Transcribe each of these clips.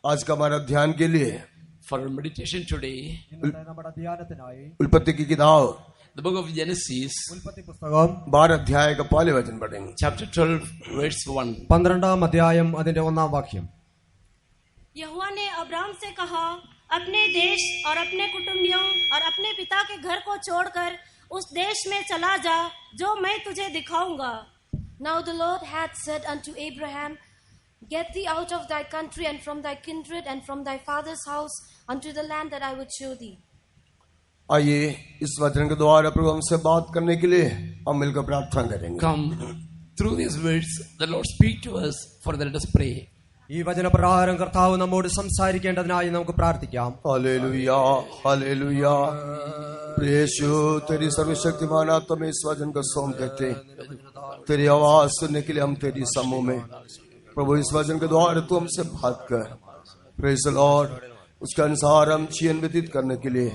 आज का हमारा ध्यान के लिए For our meditation today, उत्पत्ति की किताब the book of Genesis, 12 अध्याय का पहले वचन पढ़ेंगे. chapter 12, verse 1. 12-ാം അധ്യായം അതിന്റെ 1-ാം വാക്യം. यहोवा ने अब्राम से कहा, अपने देश और अपने कुटुंबियों और अपने पिता के घर को छोड़कर उस देश में चला जा जो मैं तुझे दिखाऊंगा. Now the Lord hath said unto Abraham, Get thee out of thy country and from thy kindred and from thy father's house unto the land that I would show thee. आइए इस वचन के द्वारा प्रभु हमसे बात करने के लिए हम मिलकर प्रार्थना करेंगे. Come, through these words, the Lord speak to us, for that let us pray. ഈ വചനപ്രകാരം കർത്താവ് നമ്മോട് സംസാരിക്കേണ്ടതിനായി നമുക്ക് പ്രാർത്ഥിക്കാം. Hallelujah hallelujah. यीशु तेरी सर्वशक्तिमान आत्मा में इस वचन को सौंप देते, तेरी आवाज सुनने के लिए हम तेरी समूह में. प्रभु इस वचन के द्वारा तू हमसे बात कर. Praise the Lord. उसके अनुसार हम जीवन व्यतीत करने के लिए,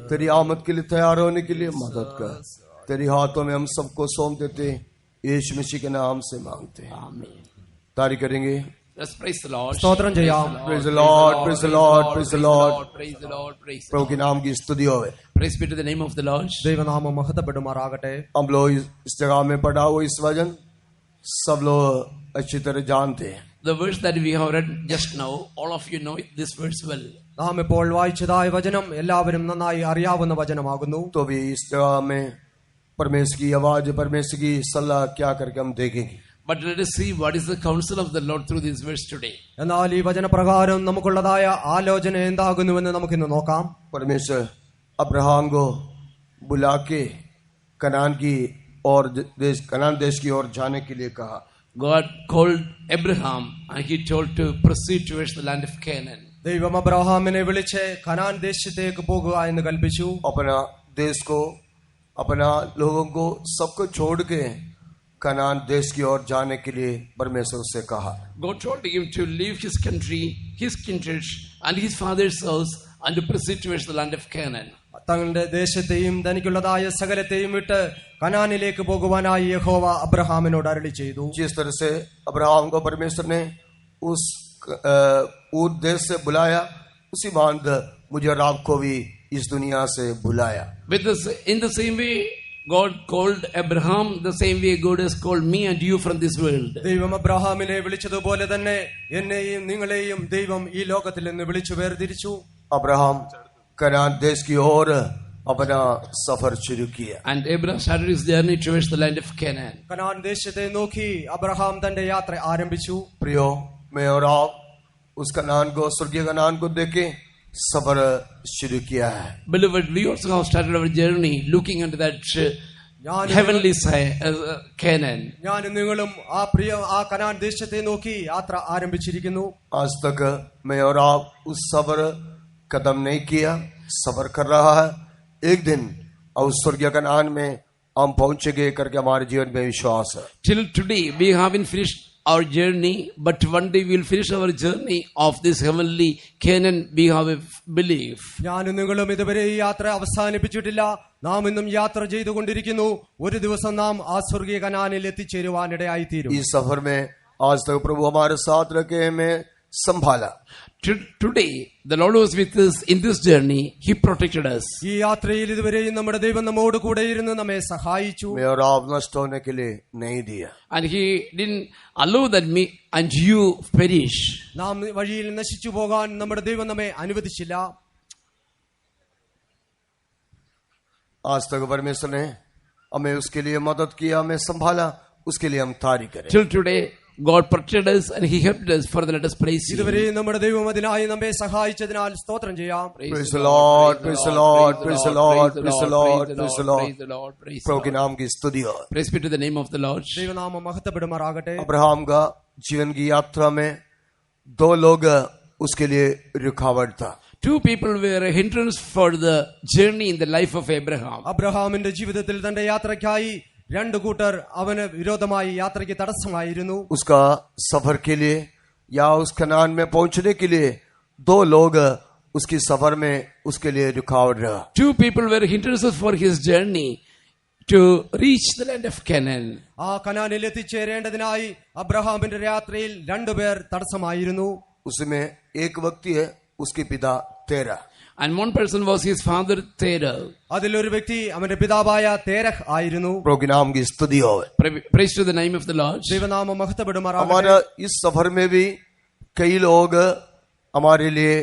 तेरी आमद के लिए तैयार होने के लिए मदद कर. तेरी हाथों में हम सबको सौंप देते, यीशु मसीह के नाम से मांगते हैं. तारीफ करेंगे. Let's praise the Lord. സ്തോത്രം ചെയ്യാം. Praise the Lord, praise the Lord, praise the Lord. Praise the Lord, praise the Prabhu Lord. के नाम की स्तुति होवे. Praise be to the name of the Lord. ദൈവനാമം മഹത്വപ്പെടുമാറാകട്ടെ. हम लोग इस जगह में पढ़ा हुआ इस वचन सब लोग अच्छी तरह जानते हैं. The verse that we have read just now, all of you know this verse well. നാം ഇപ്പോൾ വായിച്ചതായ വചനം എല്ലാവരും നന്നായി അറിയാവുന്ന വചനമാകുന്നു. तो भी इस जगह में परमेश्वर की आवाज, परमेश्वर की सलाह क्या करके हम देखेंगे. But let us see what is the counsel of the Lord through this verse today. എന്നാൽ ഈ വചനപ്രകാരം നമുക്കുള്ളതായ ആലോചന എന്താകുന്നുവെന്ന് നമുക്കിന്ന് നോക്കാം. परमेश्वर अब्राहम को बुला के कनान की और कनान देश की ओर जाने के लिए कहा. God called Abraham and he told to proceed towards the land of Canaan. ദൈവം അബ്രഹാമിനെ വിളിച്ച് കനാൻ ദേശത്തേക്ക് പോകുക എന്ന് കൽപ്പിച്ചു. अपना देश को, अपना लोगों को, सबको छोड़ के कनान देश की ओर जाने के लिए परमेश्वर से कहा. God told him to leave his country, his kindred, and his father's house, and to proceed towards the land of Canaan. തങ്ങളുടെ ദേശത്തെയും തനിക്കുള്ളതായ സകലത്തെയും വിട്ട് കനാനിലേക്ക് പോകുവാനായി യഹോവ അബ്രഹാമിനോട് അരുളി ചെയ്തു. जिस तरह से अब्राहम को परमेश्वर ने उस देश से बुलाया, उसी बांध मुझे और आपको भी इस दुनिया से बुलाया. With this, in the same way, God called Abraham, the same way God has called me and you from this world. ദൈവം അബ്രഹാമിനെ വിളിച്ചതുപോലെ തന്നെ എന്നെയും നിങ്ങളെയും ദൈവം ഈ ലോകത്തിൽ നിന്ന് വിളിച്ചു വേർതിരിച്ചു. अब्राहम कनान देश की ओर अपना सफर शुरू किया. And Abraham started his journey towards the land of Canaan. Canaan ദേശത്തെ നോക്കി അബ്രഹാം തന്റെ യാത്ര ആരംഭിച്ചു. प्रियो, मैं और आप उस कनान को, स्वर्गीय कनान को देखे सफर शुरू किया है. Beloved, we also have started our journey looking into that heavenly side, Canaan. ഞാനും നിങ്ങളും ആ കനാൻ ദേശത്തെ നോക്കി യാത്ര ആരംഭിച്ചിരിക്കുന്നു. आज तक मैं और आप उस सफर कदम नहीं किया, सफर कर रहा है. एक दिन उस स्वर्गीय कनान में हम पहुंचेंगे करके हमारे जीवन में विश्वास है. Till today we haven't finished our journey, but one day we will finish our journey of this heavenly Canaan. We have a belief. ഞാനും നിങ്ങളും ഇതുവരെ ഈ യാത്ര അവസാനിപ്പിച്ചിട്ടില്ല. നാം ഇന്നും യാത്ര ചെയ്തുകൊണ്ടിരിക്കുന്നു. ഒരു ദിവസം നാം ആ സ്വർഗീയ കനാനിൽ എത്തിച്ചേരുവാനിടയായി തീരും. इस सफर में आज तक प्रभु हमारे साथ रखे, हमें संभाला. Today the Lord was with us in this journey. He protected us. ഈ യാത്രയിൽ ഇതുവരെയും നമ്മുടെ ദൈവം നമ്മോട് കൂടെ ഇരുന്ന് നമ്മെ സഹായിച്ചു. मैं और आप नष्ट होने के लिए नहीं दिया. And he didn't allow that me and you perish. നാം വഴിയിൽ നശിച്ചു പോകാൻ നമ്മുടെ ദൈവം നമ്മെ അനുവദിച്ചില്ല. आज तक परमेश्वर ने हमें उसके लिए मदद किया, हमें संभाला, उसके लिए हम तारीफ करें. Till today God protected us and he helped us. For the let us praise him. ഇതുവരെയും നമ്മുടെ ദൈവം അതിനായി നമ്മെ സഹായിച്ചതിനാൽ സ്തോത്രം ചെയ്യാം. Praise the Lord, praise the Lord, praise the Lord, praise the Lord, praise the Lord. Praise the Lord, praise the प्रभु के Lord. नाम की स्तुति हो. Praise be to the name of the Lord. ദൈവനാമം മഹത്വപ്പെടുമാറാകട്ടെ. अब्राहम का जीवन की यात्रा में दो लोग उसके लिए रुकावट था. Two people were a hindrance for the journey in the life of Abraham. അബ്രഹാമിന്റെ ജീവിതത്തിൽ തന്റെ യാത്രയ്ക്കായി രണ്ടു കൂട്ടർ അവന് വിരോധമായി യാത്രയ്ക്ക് തടസ്സമായിരുന്നു. उसका सफर के लिए या उस कनान में पहुंचने के लिए दो लोग उसकी सफर में उसके लिए रुकावट रहा. Two people were hindrances for his journey to reach the land of Canaan. ആ കനാനിൽ എത്തിച്ചേരേണ്ടതിനായി അബ്രഹാമിന്റെ യാത്രയിൽ രണ്ടുപേർ തടസ്സമായിരുന്നു. उसमें एक व्यक्ति है, उसके पिता तेरह। And one person was his father Terah. അതിലൊരു വ്യക്തി അവന്റെ പിതാവായ തേരഹ് ആയിരുന്നു. प्रभु के नाम की स्तुति हो। Praise to the name of the Lord. ദൈവനാമം മഹത്വപ്പെടുമാറാകട്ടെ. हमारा इस सफर में भी कई लोग हमारे लिए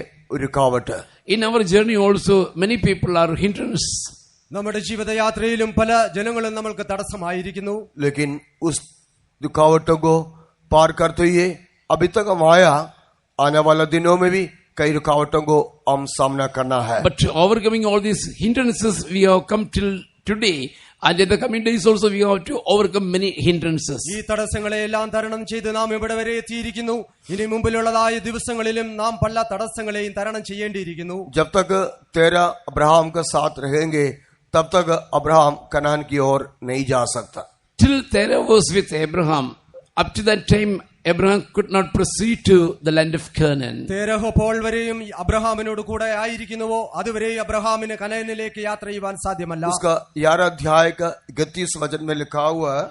रुकावट है। In our journey also, many people are hindrance. നമ്മുടെ ജീവിതയാത്രയിലും പല ജനങ്ങളും നമ്മൾക്ക് തടസ്സമായിരിക്കുന്നു. लेकिन उस रुकावटों को पार करते हुए अभी तक हम आया, आने वाला दिनों में भी कई रुकावटों को हम सामना करना है। But overcoming all these hindrances, we have come till today. And in the coming days also, we have to overcome many hindrances. ഈ തടസ്സങ്ങളെ എല്ലാം തരണം ചെയ്ത് നാം ഇവിടെ വരെ എത്തിയിരിക്കുന്നു. ഇനി മുമ്പിലുള്ളതായ ദിവസങ്ങളിലും നാം പല തടസ്സങ്ങളെയും തരണം ചെയ്യേണ്ടിയിരിക്കുന്നു. जब तक तेरा अब्राहम का साथ रहेंगे, तब तक अब्राहम कनान की ओर नहीं जा सकता। Till Terah was with Abraham, up to that time, Abraham could not proceed to the land of Canaan. Terah പോൾ വരെയും അബ്രഹാമിനോട് കൂടെ ആയിരിക്കുന്നുവോ അതുവരെ അബ്രഹാമിന് കനാനിലേക്ക് യാത്ര ചെയ്യുവാൻ സാധ്യമല്ല. उसका 11 अध्याय का 31 वचन में लिखा हुआ है,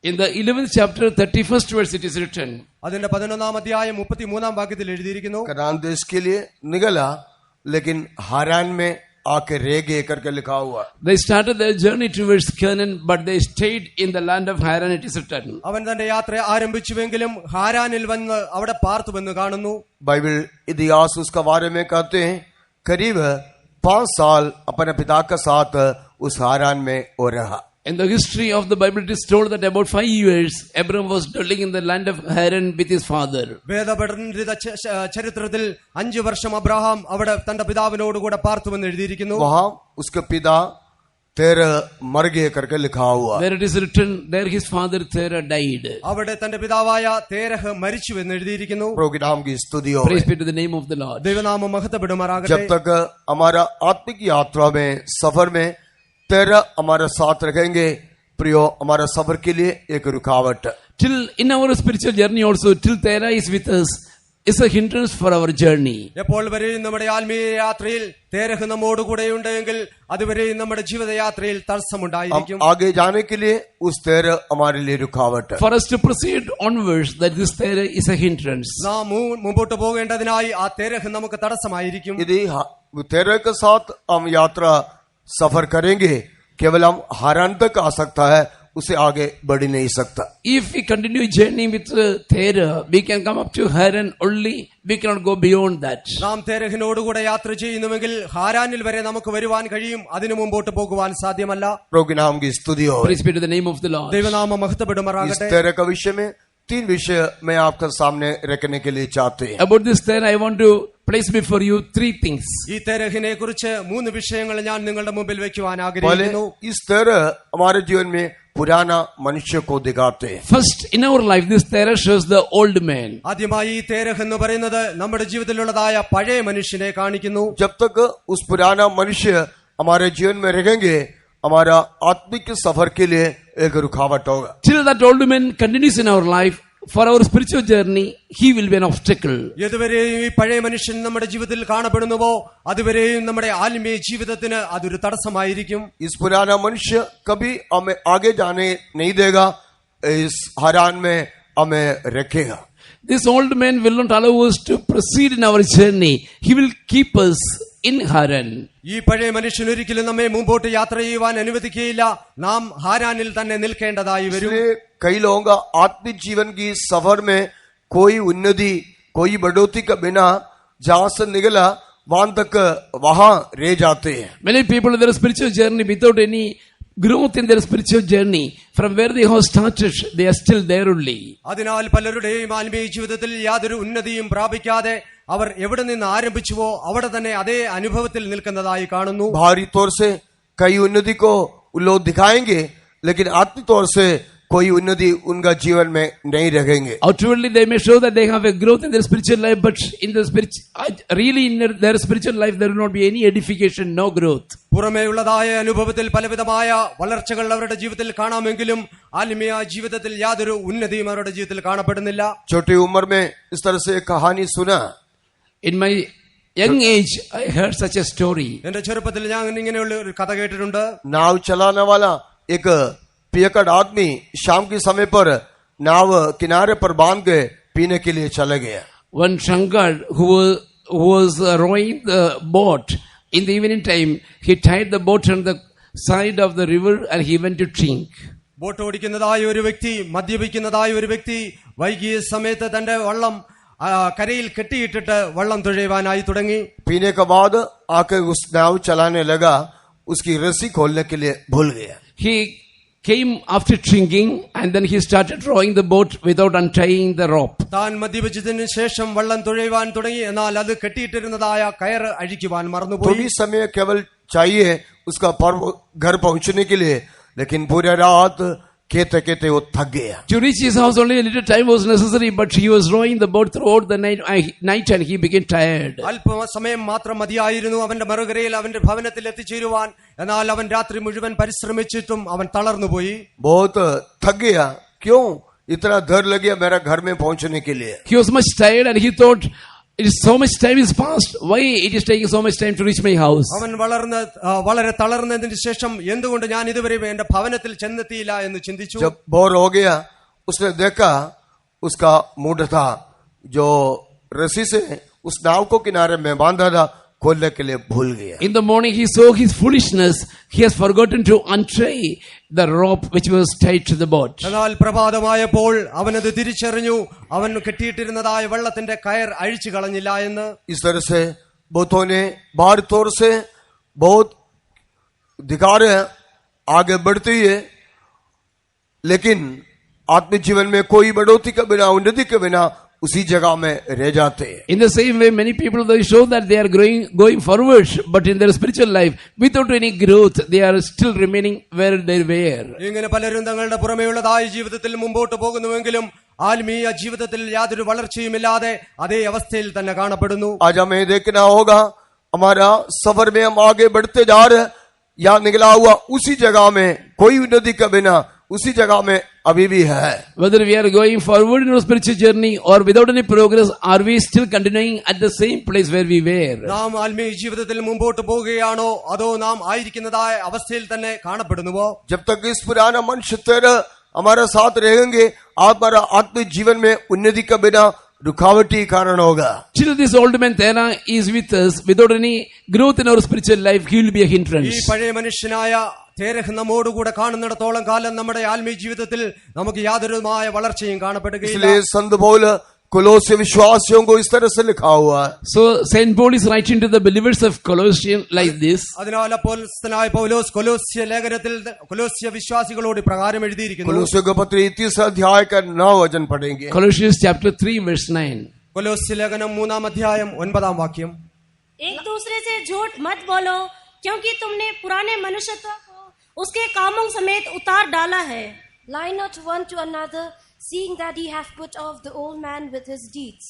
In the 11th chapter, 31st verse, it is written, അതിന്റെ 11-ാം അധ്യായം 33-ാം വാക്യത്തിൽ എഴുതിയിരിക്കുന്നു. कनान देश के लिए निकला, लेकिन हारान में आके रह गए करके लिखा हुआ। they started their journey towards Canaan, but they stayed in the land of Haran, it is written. അവൻ തന്റെ യാത്ര ആരംഭിച്ചുവെങ്കിലും ഹാരാനിൽ വന്ന് അവിടെ പാർത്തുവെന്ന് കാണുന്നു. बाइबल इतिहास उसका बारे में कहते हैं करीब 5 साल अपने पिता के साथ उस हारान में वो रहा। In the history of the Bible, it is told that about 5 years, Abraham was dwelling in the land of Haran with his father. വേദപണ്ഡിത ചരിത്രത്തിൽ 5 വർഷം അബ്രഹാം അവിടെ തന്റെ പിതാവിനോടുകൂടെ പാർത്തുവെന്ന് എഴുതിയിരിക്കുന്നു. वहां उसके पिता तेरह मर गए करके लिखा हुआ। Where it is written, there his father Terah died. അവിടെ തന്റെ പിതാവായ തേരഹ് മരിച്ചുവെന്ന് എഴുതിയിരിക്കുന്നു. प्रभु के नाम की स्तुति हो। Praise be to the name of the Lord. ദൈവനാമം മഹത്വപ്പെടുമാറാകട്ടെ. जब तक हमारा आत्मिक यात्रा में सफर में तेरह हमारा साथ रखेंगे, प्रियो, हमारा सफर के लिए एक रुकावट। Till in our spiritual journey also, till Terah is with us, is a hindrance for our journey. എപ്പോൾ വരെയും നമ്മുടെ ആത്മീയ യാത്രയിൽ തേരഹ് നമ്മോടുകൂടെ ഉണ്ടെങ്കിൽ അതുവരെയും നമ്മുടെ ജീവിതയാത്രയിൽ തടസ്സമുണ്ടായിരിക്കും. आगे जाने के लिए उस तेरह हमारे लिए रुकावट है। For us to proceed onwards, that this Terah is a hindrance. നാം മുമ്പോട്ട് പോകേണ്ടതിനായി ആ തേരഹ് നമുക്ക് തടസ്സമായിരിക്കും. यदि तेरह के साथ हम यात्रा सफर करेंगे, केवल हम हारान तक आ सकता है, उसे आगे बढ़ नहीं सकता। If we continue journey with Terah, we can come up to Haran only. We cannot go beyond that. നാം തേരഹിനോടുകൂടെ യാത്ര ചെയ്യുന്നുവെങ്കിൽ ഹാരാനിൽ വരെ നമുക്ക് വരുവാൻ കഴിയും, അതിനു മുമ്പോട്ട് പോകുവാൻ സാധ്യമല്ല. प्रभु के नाम की स्तुति हो। Praise be to the name of the Lord. ദൈവനാമം इस മഹത്വപ്പെടുമാറാകട്ടെ. तेरह का विषय में 3 विषय मैं आपके सामने रखने के लिए चाहते हैं। About this Terah, I want to place before you 3 things. ഈ തേരഹിനെ കുറിച്ച് 3 വിഷയങ്ങൾ ഞാൻ നിങ്ങളുടെ മുമ്പിൽ വെക്കുവാൻ पहले ആഗ്രഹിക്കുന്നു. इस तेरह हमारे जीवन में पुराना मनुष्य को दिखाते हैं। First, in our life, this Terah shows the old man. ആദ്യമായി ഈ തേരഹ് എന്ന് പറയുന്നത് നമ്മുടെ ജീവിതത്തിലുള്ളതായ പഴയ മനുഷ്യനെ കാണിക്കുന്നു. जब तक उस पुराना मनुष्य हमारे जीवन में रहेंगे, हमारा आत्मिक सफर के लिए एक रुकावट होगा। Till that old man continues in our life, for our spiritual journey, he will be an obstacle. ഏതുവരെയും ഈ പഴയ മനുഷ്യൻ നമ്മുടെ ജീവിതത്തിൽ കാണപ്പെടുന്നുവോ അതുവരെയും നമ്മുടെ ആത്മീയ ജീവിതത്തിന് അതൊരു തടസ്സമായിരിക്കും. इस पुराना मनुष्य कभी हमें आगे जाने नहीं देगा, इस हरान में हमें रखेगा। This old man will not allow us to proceed in our journey. He will keep us in Haran. ഈ പഴയ മനുഷ്യൻ ഒരിക്കലും നമ്മെ മുമ്പോട്ട് യാത്ര ചെയ്യുവാൻ അനുവദിക്കുകയില്ല. നാം ഹാരാനിൽ തന്നെ നിൽക്കേണ്ടതായി വരും. इसलिए कई लोगों का आत्मिक जीवन की सफर में कोई उन्नति, कोई बढ़ोतरी के बिना जहां से निकला वहां तक वहां रह जाते हैं। Many people in their spiritual journey, without any growth in their spiritual journey, from where they have started, they are still there only. അതിനാൽ പലരുടെയും ആത്മീയ ജീവിതത്തിൽ യാതൊരു ഉന്നതിയും പ്രാപിക്കാതെ അവർ എവിടെ നിന്ന് ആരംഭിച്ചുവോ അവിടെ തന്നെ അതേ അനുഭവത്തിൽ നിൽക്കുന്നതായി കാണുന്നു. बाहरी तौर से कई उन्नति को लोग दिखाएंगे, लेकिन आत्मिक तौर से कोई उन्नति उनका जीवन में नहीं रहेंगे। Outwardly, they may show that they have a growth in their spiritual life, but in the really in their spiritual life, there will not be any edification, no growth. പുറമേയുള്ളതായ അനുഭവത്തിൽ പലവിധമായ വളർച്ചകൾ അവരുടെ ജീവിതത്തിൽ കാണാമെങ്കിലും ആത്മീയ ജീവിതത്തിൽ യാതൊരു ഉന്നതിയും അവരുടെ ജീവിതത്തിൽ കാണപ്പെടുന്നില്ല. छोटी उम्र में इस तरह से एक कहानी सुना। In my young age, I heard such a story. എന്റെ ചെറുപ്പത്തിൽ ഞാൻ ഇങ്ങനെയുള്ള ഒരു കഥ കേട്ടിട്ടുണ്ട്. नाव चलाने वाला एक पियकड़ आदमी शाम के समय पर नाव किनारे पर बांध के पीने के लिए चले गया। one drunkard who was rowing the boat in the evening time. He tied the boat on the side of the river and he went to drink. Boat ഓടിക്കുന്നതായ ഒരു വ്യക്തി, മദ്യപിക്കുന്നതായ ഒരു വ്യക്തി വൈകിയ സമയത്ത് തന്റെ വള്ളം കരയിൽ കെട്ടിയിട്ടിട്ട് വള്ളം തുഴയുവാനായി തുടങ്ങി. पीने के बाद आके उस नाव चलाने लगा, उसकी रस्सी खोलने के लिए भूल गया. He came after drinking and then he started rowing the boat without untying the rope. താൻ മദ്യപിച്ചതിനു ശേഷം വള്ളം തുഴയുവാൻ തുടങ്ങി. എന്നാൽ അത് കെട്ടിയിട്ടിരുന്നതായ കയറ് അഴിക്കുവാൻ മറന്നുപോയി. थोड़ी समय केवल चाहिए उसका घर पहुंचने के लिए, लेकिन पूरी रात कहते कहते वो थक गया. To reach his house only a little time was necessary, but he was rowing the boat throughout the night and he became tired. അല്പ സമയം മാത്രം മതിയായിരുന്നു അവന്റെ മറുകരയിൽ അവന്റെ ഭവനത്തിൽ എത്തിച്ചേരുവാൻ. എന്നാൽ അവൻ രാത്രി മുഴുവൻ പരിശ്രമിച്ചിട്ടും അവൻ തളർന്നുപോയി. बहुत थक गया. क्यों? इतना देर लगे मेरा घर में पहुंचने के लिए. He was much tired and he thought, it is so much time is passed. Why it is taking so much time to reach my house? അവൻ വളരെ തളർന്നതിന് ശേഷം എന്തുകൊണ്ട് ഞാൻ ഇതുവരെ എന്റെ ഭവനത്തിൽ ചെന്നെത്തിയില്ല എന്ന് ചിന്തിച്ചു. जब बोर हो गया, उसने देखा उसका मूड था जो रस्सी से उस नाव को किनारे में बांधा था, खोलने के लिए भूल गया. In the morning he saw his foolishness. He has forgotten to untie the rope which was tied to the boat. എന്നാൽ പ്രഭാതമായപ്പോൾ അവനത് തിരിച്ചറിഞ്ഞു. അവൻ കെട്ടിയിട്ടിരുന്നതായ വെള്ളത്തിന്റെ കയർ അഴിച്ചു കളഞ്ഞില്ല എന്ന്. इस तरह से बहुतों ने बाहर तौर से बहुत अधिकार है, आगे बढ़ती है, लेकिन आत्मिक जीवन में कोई बढ़ोतरी के बिना, उन्नति के बिना उसी जगह में रह जाते हैं. In the same way, many people they show that they are going forward, but in their spiritual life, without any growth, they are still remaining where they were. ഇങ്ങനെ പലരും തങ്ങളുടെ പുറമേയുള്ളതായ ജീവിതത്തിൽ മുമ്പോട്ട് പോകുന്നുവെങ്കിലും ആത്മീയ ജീവിതത്തിൽ യാതൊരു വളർച്ചയുമില്ലാതെ അതേ അവസ്ഥയിൽ തന്നെ കാണപ്പെടുന്നു. आज हमें देखना होगा हमारा सफर में हम आगे बढ़ते जा रहे हैं या निकला हुआ उसी जगह में, कोई उन्नति के बिना उसी जगह में अभी भी है. Whether we are going forward in our spiritual journey or without any progress, are we still continuing at the same place where we were? നാം ആത്മീയ ജീവിതത്തിൽ മുമ്പോട്ട് പോവുകയാണോ അതോ നാം ആയിരിക്കുന്നതായ അവസ്ഥയിൽ തന്നെ കാണപ്പെടുന്നുവോ? जब तक इस पुराना मनुष्य तेरा हमारा साथ रहेंगे, हमारा आत्मिक जीवन में उन्नति के बिना रुकावटी कारण होगा. Till this old man Tera is with us, without any growth in our spiritual life, he will be a hindrance. ഈ പഴയ മനുഷ്യനായ തേരഹ് നമ്മോടുകൂടെ കാണുന്നിടത്തോളം കാലം നമ്മുടെ ആത്മീയ ജീവിതത്തിൽ നമുക്ക് യാതൊരുമായ വളർച്ചയും കാണപ്പെടുകയില്ല. इसलिए संत पौल कोलोस्य विश्वासियों को इस तरह से लिखा हुआ है. So Saint Paul is writing to the believers of Colossians like this. അതിനാൽ അപ്പോസ്തലനായ പൗലോസ് കൊലോസ്യ ലേഖനത്തിൽ കൊലോസ്യ വിശ്വാസികളോട് പ്രകാരം എഴുതിയിരിക്കുന്നു. कोलोस्य का पत्र 30 अध्याय का 9 वचन पढ़ेंगे. Colossians chapter 3 verse 9. കൊലോസ്യ ലേഖനം 3-ാം അധ്യായം 9-ാം വാക്യം. एक दूसरे से झूठ मत बोलो, क्योंकि तुमने पुराने मनुष्यत्व को उसके कामों समेत उतार डाला है. Lie not one to another, seeing that ye have put off the old man with his deeds.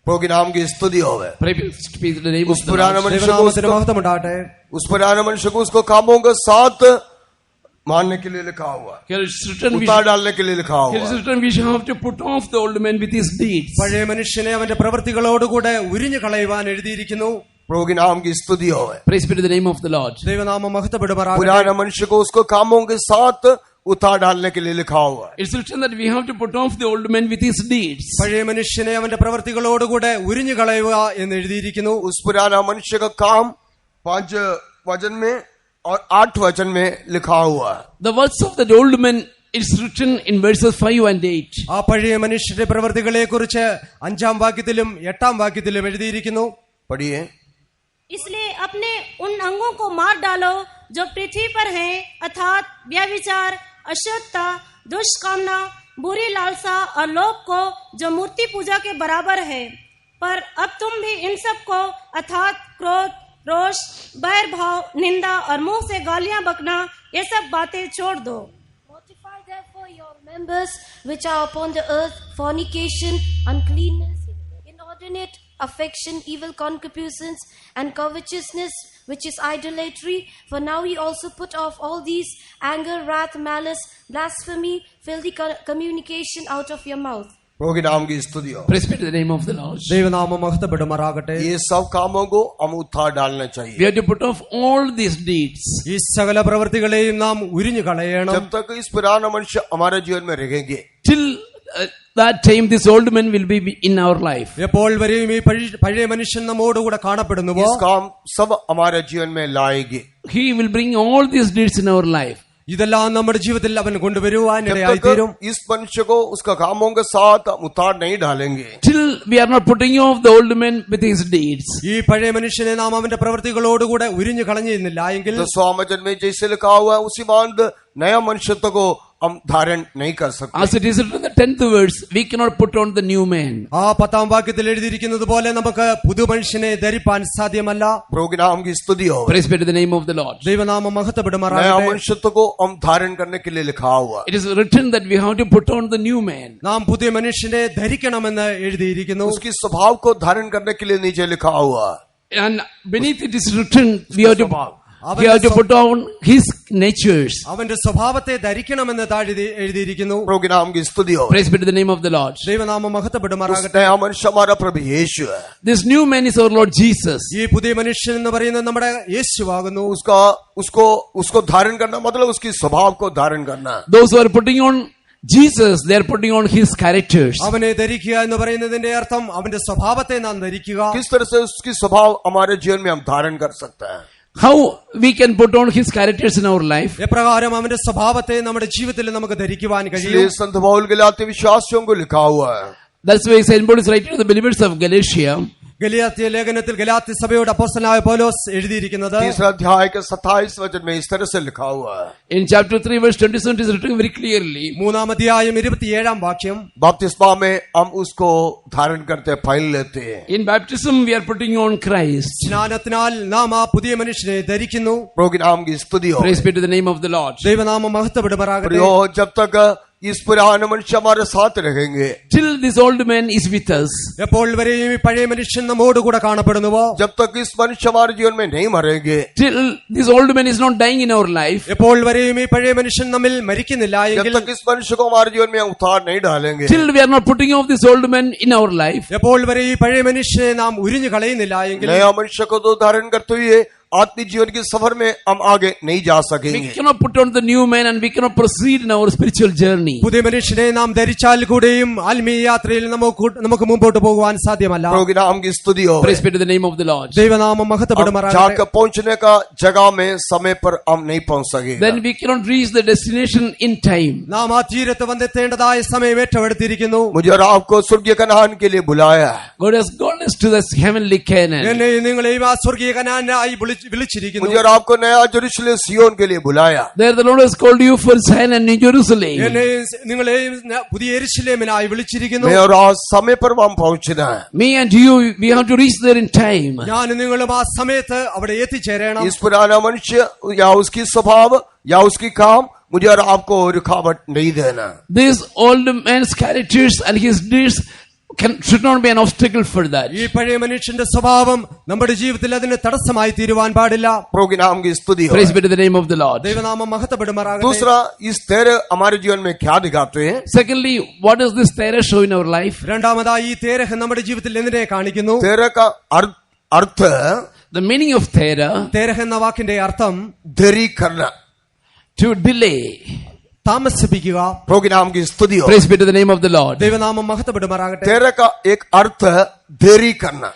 प्रभु के नाम की स्तुति होवे. Praise be the name of उस the पुराने Lord. मनुष्य को ദൈവനാമത്തിന് മഹത്വം ഉണ്ടാകട്ടെ. उस पुराने मनुष्य को उसको कामों के साथ मानने के लिए लिखा हुआ, Here is written we उतार डालने के लिए लिखा here is हुआ. written we shall have to put off the old man with his deeds. പഴയ മനുഷ്യനെ അവന്റെ പ്രവൃത്തികളോടുകൂടെ ഉരിഞ്ഞു കളയുവാൻ എഴുതിയിരിക്കുന്നു. प्रभु के नाम की स्तुति होवे. Praise be to the name of the Lord. ദൈവനാമം മഹത്വപ്പെടുമാറാകട്ടെ. पुराने मनुष्य को उसको कामों के साथ उतार डालने के लिए लिखा हुआ है. It's written that we have to put off the old man with his deeds. പഴയ മനുഷ്യനെ അവന്റെ പ്രവൃത്തികളോടുകൂടെ ഉരിഞ്ഞു കളയുക എന്ന് എഴുതിയിരിക്കുന്നു. उस पुराना मनुष्य का काम 5 वचन में और 8 वचन में लिखा हुआ है. The words of that old man is written in verses 5 and 8. ആ പഴയ മനുഷ്യന്റെ പ്രവൃത്തികളെ കുറിച്ച് 5-ാം വാക്യത്തിലും 8-ാം വാക്യത്തിലും എഴുതിയിരിക്കുന്നു. पढ़िए. इसलिए अपने उन अंगों को मार डालो जो पृथ्वी पर हैं, अर्थात व्यभिचार, अशुद्धता, दुष्कामना, बुरी लालसा और लोभ को जो मूर्ति पूजा के बराबर है. पर अब तुम भी इन सब को अर्थात क्रोध, रोष, बैर भाव, निंदा और मुंह से गालियां बकना, ये सब बातें छोड़ दो. Mortify therefore your members which are upon the earth, fornication, uncleanness, inordinate affection, evil concupiscence, and covetousness, which is idolatry. For now ye also put off all these: anger, wrath, malice, blasphemy, filthy communication out of your mouth. प्रभु के नाम की स्तुति हो. Praise be to the name of the Lord. ദൈവനാമം മഹത്വപ്പെടുമാറാകട്ടെ. ये सब कामों को हम उतार डालना चाहिए. We have to put off all these deeds. ഈ സകല പ്രവൃത്തികളെയും നാം ഉരിഞ്ഞു കളയണം. जब तक इस पुराना मनुष्य हमारे जीवन में रहेंगे, Till that time this old man will be in our life. എപ്പോൾ വരെയും ഈ പഴയ മനുഷ്യൻ നമ്മോടുകൂടെ കാണപ്പെടുന്നുവോ इस काम सब हमारे जीवन में लाएगी. He will bring all these deeds in our life. ഇതെല്ലാം നമ്മുടെ ജീവിതത്തിൽ അവൻ കൊണ്ടുവരുവാൻ जब ഇടയായിത്തീരും. तक इस मनुष्य को उसका कामों के साथ हम उतार नहीं डालेंगे, Till we are not putting off the old man with his deeds. ഈ പഴയ മനുഷ്യനെ നാം അവന്റെ പ്രവൃത്തികളോടുകൂടെ ഉരിഞ്ഞു കളഞ്ഞിരുന്നില്ല എങ്കിൽ तो स्वावचन में जैसे लिखा हुआ है उसी मानद नया मनुष्यत्व को हम धारण नहीं कर सकते. As it is written in the 10th verse, we cannot put on the new man. ആ 10ാം വാക്യത്തിൽ എഴുതിയിരിക്കുന്നത് പോലെ നമുക്ക് പുതു മനുഷ്യനെ ധരിപ്പാൻ സാധ്യമല്ല. प्रोग्राम की स्तुति हो. Praise be to the name of the Lord. ദൈവനാമം नया മഹത്വപ്പെടുമാറാകട്ടെ. मनुष्यत्व को हम धारण करने के लिए लिखा हुआ है. It is written that we have to put on the new man. നാം പുതിയ മനുഷ്യനെ ധരിക്കണമെന്ന് എഴുതിയിരിക്കുന്നു. उसकी स्वभाव को धारण करने के लिए नीचे लिखा हुआ है. And beneath it is written, we have to put on his natures. അവന്റെ സ്വഭാവത്തെ ധരിക്കണമെന്ന് താഴെ എഴുതിയിരിക്കുന്നു. प्रोग्राम की स्तुति हो. Praise be to the name of the Lord. ദൈവനാമം उस മഹത്വപ്പെടുമാറാകട്ടെ. नया मनुष्य हमारा प्रभु यीशु है. This new man is our Lord Jesus. ഈ പുതിയ മനുഷ്യൻ എന്ന് പറയുന്നത് നമ്മുടെ യേശുവാകുന്നു. उसको धारण करना मतलब उसकी स्वभाव को धारण करना. Those who are putting on Jesus, they are putting on his characters. അവനെ ധരിക്കുക എന്ന് പറയുന്നതിന്റെ അർത്ഥം അവന്റെ സ്വഭാവത്തെ നാം ധരിക്കുക. किस तरह से उसकी स्वभाव हमारे जीवन में हम धारण कर सकते हैं. How we can put on his characters in our life? എപ്രകാരം അവന്റെ സ്വഭാവത്തെ നമ്മുടെ ജീവിതത്തിൽ നമുക്ക് ധരിക്കുവാൻ കഴിയും. इसलिए संत पौल गलाती विश्वासियों को लिखा हुआ है. That's why Saint Paul is writing to the believers of Galatia. Galatia ലേഖനത്തിൽ ഗലാത്യ സഭയുടെ അപ്പോസ്തലനായ പൗലോസ് എഴുതിയിരിക്കുന്നത് 3 अध्याय के 27 वचन में इस तरह से लिखा हुआ है. In chapter 3 verse 27 it is written very clearly. 3-ാം അധ്യായം 27-ാം വാക്യം. बपतिस्मा में हम उसको धारण करते हैं, फैल लेते हैं. In baptism we are putting on Christ. സ്നാനത്തിനാൽ നാം ആ പുതിയ മനുഷ്യനെ ധരിക്കുന്നു. प्रोग्राम की स्तुति हो. Praise be to the name of the Lord. ദൈവനാമം മഹത്വപ്പെടുമാറാകട്ടെ. जब तक इस पुराने मनुष्य हमारे साथ रहेंगे, Till this old man is with us. എപ്പോൾ വരെയും ഈ പഴയ മനുഷ്യൻ നമ്മോടുകൂടെ കാണപ്പെടുന്നുവോ, जब तक इस मनुष्य हमारे जीवन में नहीं मरेंगे, Till this old man is not dying in our life. എപ്പോൾ വരെയും ഈ പഴയ മനുഷ്യൻ നമ്മിൽ മരിക്കുന്നില്ല जब എങ്കിൽ, तक इस मनुष्य को हमारे जीवन में उतार नहीं डालेंगे, Till we are not putting off this old man in our life. എപ്പോൾ വരെ ഈ പഴയ മനുഷ്യനെ നാം ഉരിഞ്ഞു കളയുന്നില്ല എങ്കിൽ, नया मनुष्य को तो धारण करते हुए आत्मिक जीवन के सफर में हम आगे नहीं जा We सकेंगे. cannot put on the new man and we cannot proceed in our spiritual journey. പുതിയ മനുഷ്യനെ നാം ധരിച്ചാൽ കൂടെയും ആത്മീയ യാത്രയിൽ നമുക്ക് മുമ്പോട്ട് പോകുവാൻ സാധ്യമല്ല. प्रोग्राम की स्तुति हो. Praise be to the name of the Lord. ദൈവനാമം हम മഹത്വപ്പെടുമാറാകട്ടെ. जाकर पहुंचने का जगह में समय पर हम नहीं पहुंच सकेंगे. Then we cannot reach the destination in time. നാം ആ തീരത്ത് വന്നെത്തേണ്ടതായ സമയം ഏറ്റെടുത്തിരിക്കുന്നു. मुझे और आपको स्वर्गीय कनान के लिए बुलाया है. God has called us to this heavenly Canaan. എന്നെയും നിങ്ങളെയും ആ സ്വർഗീയ കനാനായി വിളിച്ചിരിക്കുന്നു. मुझे और आपको नया जेरूशलेम सियोन के लिए बुलाया. There the Lord has called you for Zion and New Jerusalem. എന്നെയും നിങ്ങളെയും പുതിയ യെരൂശലേമിനായി വിളിച്ചിരിക്കുന്നു. मैं और आज समय पर हम पहुंचना है. Me and you, we have to reach there in time. ഞാനും നിങ്ങളും ആ സമയത്ത് അവിടെ എത്തിച്ചേരണം. इस पुराना मनुष्य या उसकी स्वभाव या उसकी काम मुझे और आपको रुकावट नहीं देना. This old man's characters and his deeds should not be an obstacle for that. ഈ പഴയ മനുഷ്യന്റെ സ്വഭാവം നമ്മുടെ ജീവിതത്തിൽ അതിന് തടസ്സമായി തീരുവാൻ പാടില്ല. प्रोग्राम की स्तुति हो. Praise be to the name of the Lord. ദൈവനാമം മഹത്വപ്പെടുമാറാകട്ടെ. दूसरा, इस तेरे हमारे जीवन में क्या दिखाते हैं? Secondly, what does this terror show in our life? രണ്ടാമതായി ഈ തേരഹ് നമ്മുടെ ജീവിതത്തിൽ എന്തിനെ കാണിക്കുന്നു? तेरे का अर्थ The meaning of terror, Terah എന്ന വാക്കിന്റെ അർത്ഥം देरी करना. to delay. താമസിപ്പിക്കുക. प्रोग्राम की स्तुति हो. Praise be to the name of the Lord. ദൈവനാമം മഹത്വപ്പെടുമാറാകട്ടെ. तेरे का एक अर्थ देरी करना.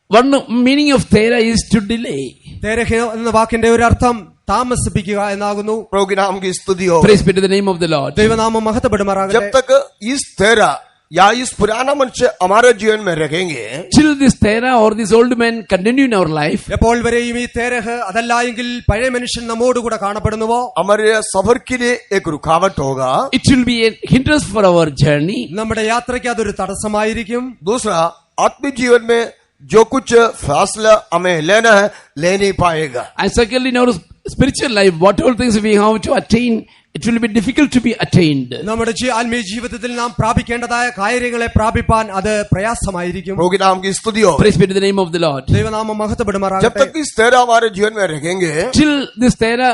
One meaning of terror is to delay. Terah എന്ന വാക്കിന്റെ ഒരു അർത്ഥം താമസിപ്പിക്കുക എന്നാകുന്നു. प्रोग्राम की स्तुति हो. Praise be to the name of the Lord. ദൈവനാമം जब മഹത്വപ്പെടുമാറാകട്ടെ. तक इस तेरा या इस पुराना मनुष्य हमारे जीवन में रहेंगे, Till this terror or this old man continue in our life, എപ്പോൾ വരെയും ഈ തേരഹ് അതല്ല എങ്കിൽ പഴയ മനുഷ്യൻ നമ്മോടുകൂടെ കാണപ്പെടുന്നുവോ, हमारे सफर के लिए एक रुकावट होगा. it will be a hindrance for our journey. നമ്മുടെ യാത്രയ്ക്ക് അതൊരു തടസ്സമായിരിക്കും. दूसरा, आत्मिक जीवन में जो कुछ फैसला हमें लेना है ले नहीं पाएगा. And secondly, in our spiritual life, what all things we have to attain, it will be difficult to be attained. നമ്മുടെ ആത്മീയ ജീവിതത്തിൽ നാം പ്രാപിക്കേണ്ടതായ കാര്യങ്ങളെ പ്രാപിപ്പാൻ അത് പ്രയാസമായിരിക്കും. प्रोग्राम की स्तुति हो. Praise be to the name of the Lord. ദൈവനാമം जब മഹത്വപ്പെടുമാറാകട്ടെ. तक इस तेरा हमारे जीवन में रहेंगे, Till this terror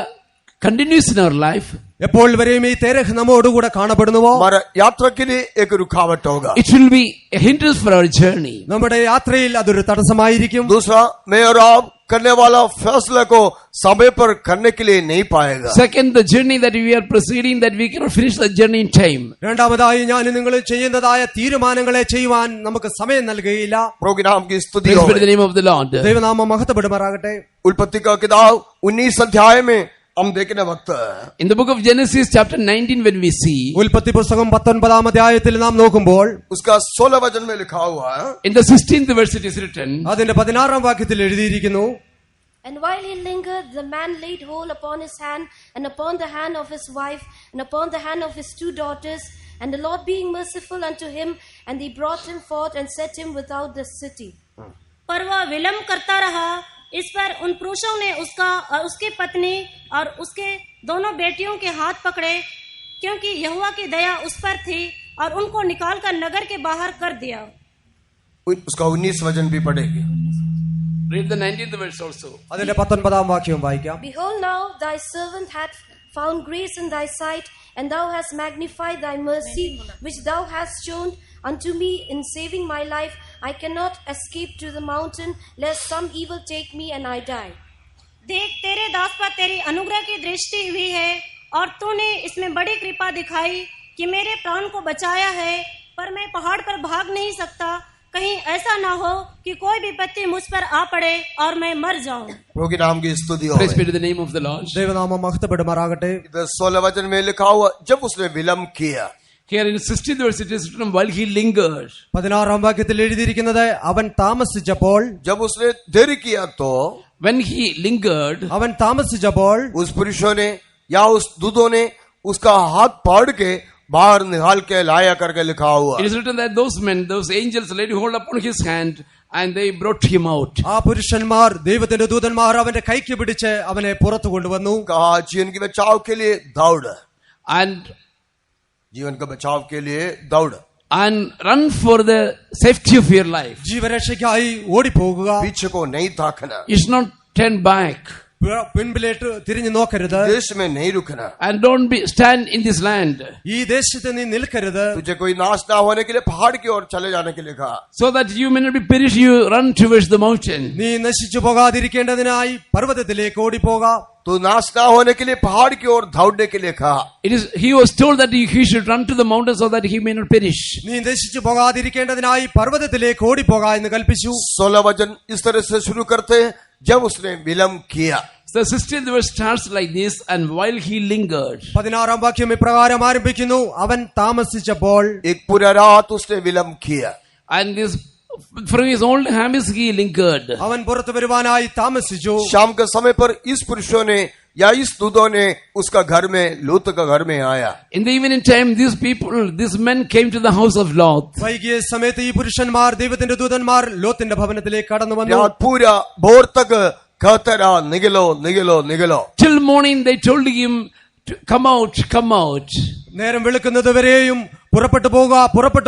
continues in our life, എപ്പോൾ വരെയും ഈ തേരഹ് നമ്മോടുകൂടെ കാണപ്പെടുന്നുവോ, हमारा यात्रा के लिए एक रुकावट होगा. it will be a hindrance for our journey. നമ്മുടെ യാത്രയിൽ അതൊരു തടസ്സമായിരിക്കും. दूसरा, मैं और आप करने वाला फैसले को समय पर करने के लिए नहीं पाएगा। Second, the journey that we are proceeding, that we cannot finish the journey in time. രണ്ടാമതായി ഞാൻ നിങ്ങൾ ചെയ്യുന്നതായ തീരുമാനങ്ങളെ ചെയ്യുവാൻ നമുക്ക് സമയം നൽകുകയില്ല. प्रभु के नाम की स्तुति Praise हो। be to the name of the Lord. ദൈവനാമം മഹത്വപ്പെടുമാറാകട്ടെ. उत्पत्ति का किताब 19 अध्याय में हम देखने वक्त In the book of Genesis chapter 19, when we see, ഉൽപ്പത്തി പുസ്തകം 19 അധ്യായത്തിൽ നാം നോക്കുമ്പോൾ उसका 16 वचन में लिखा हुआ है, in the 16th verse it is written, അതിന്റെ 16 വാക്യത്തിൽ എഴുതിയിരിക്കുന്നു, And while he lingered, the man laid hold upon his hand, and upon the hand of his wife, and upon the hand of his 2 daughters. And the Lord being merciful unto him, and he brought him forth and set him without the city. पर वह विलम्ब करता रहा। इस पर उन पुरुषों ने उसका और उसकी पत्नी और उसके दोनों बेटियों के हाथ पकड़े, क्योंकि यहोवा की दया उस पर थी, और उनको निकालकर नगर के बाहर कर दिया। उसका 19 वचन भी पढ़ेगी। read the 19th verse also. അതിന്റെ 19 വാക്യവും വായിക്കാം. Behold, now thy servant hath found grace in thy sight, and thou hast magnified thy mercy, which thou hast shown unto me in saving my life. I cannot escape to the mountain, lest some evil take me and I die. देख, तेरे दास पर तेरी अनुग्रह की दृष्टि हुई है, और तूने इसमें बड़ी कृपा दिखाई कि मेरे प्राण को बचाया है। पर मैं पहाड़ पर भाग नहीं सकता, कहीं ऐसा ना हो कि कोई विपत्ति मुझ पर आ पड़े और मैं मर जाऊं। प्रभु के नाम की स्तुति हो। Praise be to the name of the Lord. ദൈവനാമം മഹത്വപ്പെടുമാറാകട്ടെ. इधर 16 वचन में लिखा हुआ, जब उसने विलम्ब किया। Here in the 16th verse it is written, while he lingered. 16 വാക്യത്തിൽ എഴുതിയിരിക്കുന്നത്, അവൻ താമസിച്ചപ്പോൾ, जब उसने देरी किया तो When he lingered, അവൻ താമസിച്ചപ്പോൾ उस पुरुषों ने या उस दूतों ने उसका हाथ पकड़ के बाहर निकाल के लाया करके लिखा हुआ। it is written that those men, those angels laid hold upon his hand and they brought him out. ആ പുരുഷന്മാർ, ദൈവത്തിന്റെ ദൂതന്മാർ അവന്റെ കൈക്ക് പിടിച്ച് അവനെ പുറത്തു കൊണ്ടുവന്നു. कहा जीवन के बचाव के लिए दौड़, And जीवन के बचाव के लिए दौड़, and run for the safety of your life. ജീവരക്ഷയ്ക്കായി ഓടിപ്പോകുക. पीछे को नहीं ताकना, You should not turn back. പിൻപിലേട്ട് തിരിഞ്ഞു നോക്കരുത്. देश में नहीं रुकना, And don't stand in this land, ഈ ദേശത്ത് നീ നിൽക്കരുത്. तुझे कोई नाश ना होने के लिए पहाड़ की ओर चले जाने के लिए कहा। so that you may not be perished. You run towards the mountain. നീ നശിച്ചു പോകാതിരിക്കേണ്ടതിനായി പർവ്വതത്തിലേക്ക് ഓടിപ്പോക. तो नाश ना होने के लिए पहाड़ की ओर दौड़ने के लिए कहा। It is, he was told that he should run to the mountain so that he may not perish. നീ നശിച്ചു പോകാതിരിക്കേണ്ടതിനായി പർവ്വതത്തിലേക്ക് ഓടിപ്പോക എന്ന് കൽപ്പിച്ചു. 16 वचन इस तरह से शुरू करते हैं, जब उसने विलम्ब किया। The 16th verse starts like this, and while he lingered. 16 വാക്യം ഇപ്രകാരം ആരംഭിക്കുന്നു, അവൻ താമസിച്ചപ്പോൾ. एक पूरा रात उसने विलम्ब किया। And this, from his old habits he lingered. അവൻ പുറത്തു വരുവാനായി താമസിച്ചു. शाम के समय पर इस पुरुषों ने या इस दूतों ने उसका घर में, लूत का घर में आया। In the evening time, these men came to the house of Lot. വൈകിയ സമയത്ത് ഈ പുരുഷന്മാർ, ദൈവത്തിന്റെ ദൂതന്മാർ ലോത്തിന്റെ ഭവനത്തിലേക്ക് കടന്നു വന്നു. रात पूरा भोर तक कहते रहा, निकलो निकलो निकलो। Till morning they told him to come out, come out. നേരം വെളുക്കുന്നത് വരെയും പുറപ്പെട്ടു